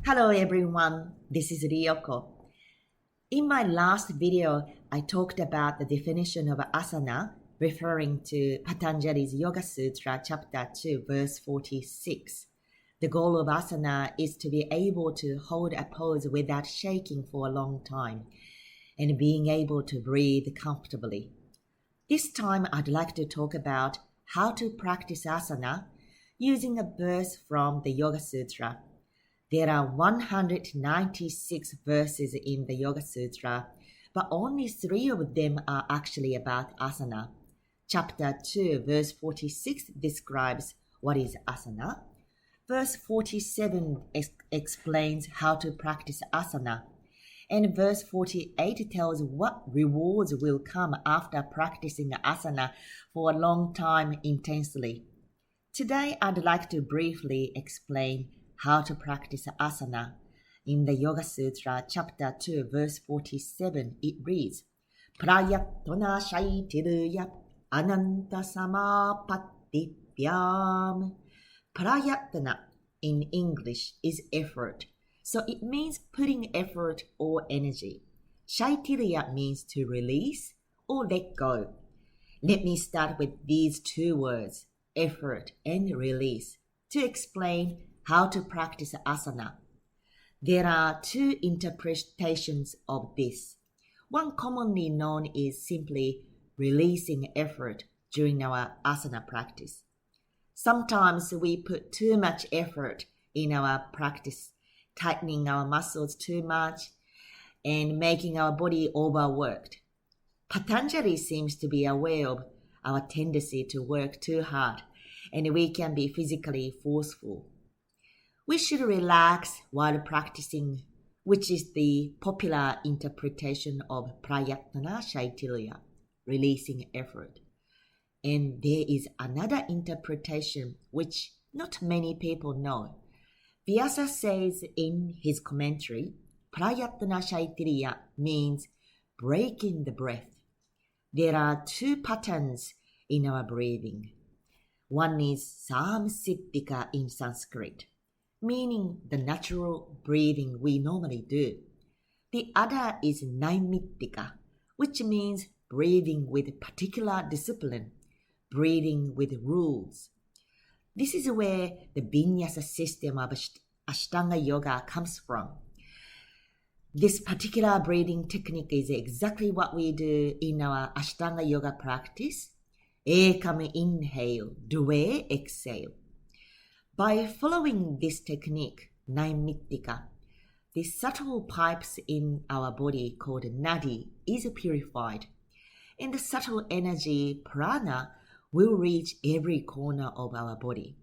Hello everyone, this is Ryoko. In my last video, I talked about the definition of asana, referring to Patanjali's Yoga Sutra Chapter 2, verse 46. The goal of asana is to be able to hold a pose without shaking for a long time and being able to breathe comfortably. This time, I'd like to talk about how to practice asana using a verse from the Yoga Sutra. There are 196 verses in the Yoga Sutra, but only 3 of them are actually about asana. Chapter 2, verse 46 describes what is asana. Verse 47 explains how to practice asana. And verse 48 tells what rewards will come after practicing asana for a long time intensely. Today, I'd like to briefly explain how to practice asana. In the Yoga Sutra Chapter 2, verse 47, it reads, Prayatna Shaitirya-anantasamapatti-bhyam. Prayatna in English is effort, so it means putting effort or energy. Shaitirya means to release or let go. Let me start with these 2 words, effort and release, to explain how to practice asana. There are 2 interpretations of this. One commonly known is simply releasing effort during our asana practice. Sometimes we put too much effort in our practice, tightening our muscles too much and making our body overworked. Patanjali seems to be aware of our tendency to work too hard, and we can be physically forceful. We should relax while practicing, which is the popular interpretation of Prayatna Shaitirya, releasing effort. And there is another interpretation which not many people know. Vyasa says in his commentary, Prayatna Shaitirya means breaking the breath. There are 2 patterns in our breathing. One is samsiddhika in Sanskrit, meaning the natural breathing we normally do. The other is naimittika, which means breathing with particular discipline, breathing with rules. This is where the Vyasa system of Ashtanga Yoga comes from. This particular breathing technique is exactly what we do in our Ashtanga Yoga practice. Ekam inhale, dve exhale. By following this technique, naimittika, the subtle pipes in our body called nadi is purified, and the subtle energy prana will reach every corner of our body.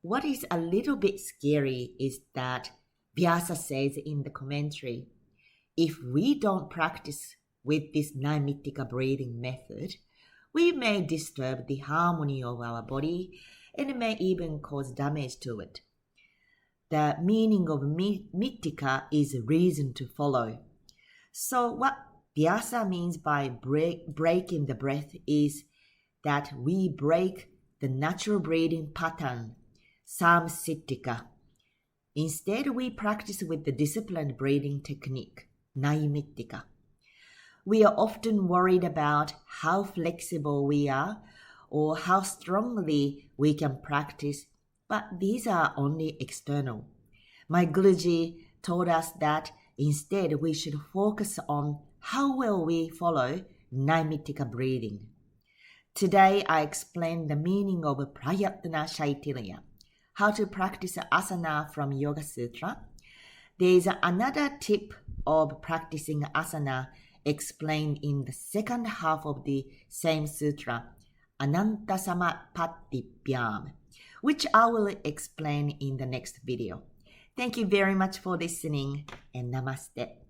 What is a little bit scary is that Vyasa says in the commentary, if we don't practice with this naimittika breathing method, we may disturb the harmony of our body and may even cause damage to it. The meaning of mittika is reason to follow. So what Vyasa means by breaking the breath is that we break the natural breathing pattern, samsiddhika. Instead, we practice with the disciplined breathing technique, naimittika. We are often worried about how flexible we are or how strongly we can practice, but these are only external. My Guruji told us that instead we should focus on how well we follow naimittika breathing. Today I explained the meaning of Prayatna Shaitirya, how to practice asana from Yoga Sutra. There is another tip of practicing asana explained in the second half of the same sutra, Anantasamapatti-bhyam, which I will explain in the next video. Thank you very much for listening, and namaste.